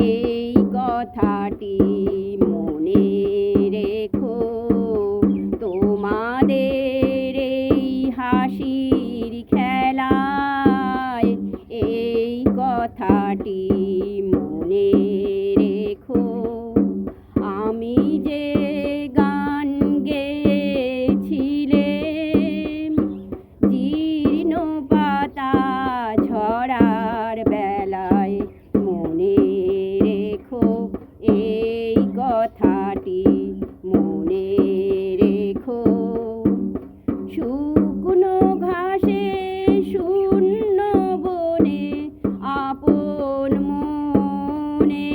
এই কথাটি মনে রেখো, তোমাদের এই হাসির খেলায় এই কথাটি মনে রেখো। আমি যে গান গেয়েছিলেম জীর্ণ পাতা ঝরার বেলায়, মনে রেখো এই কথাটি মনে রেখো। শুকনো ঘাসে শূন্য বনে আপন মনে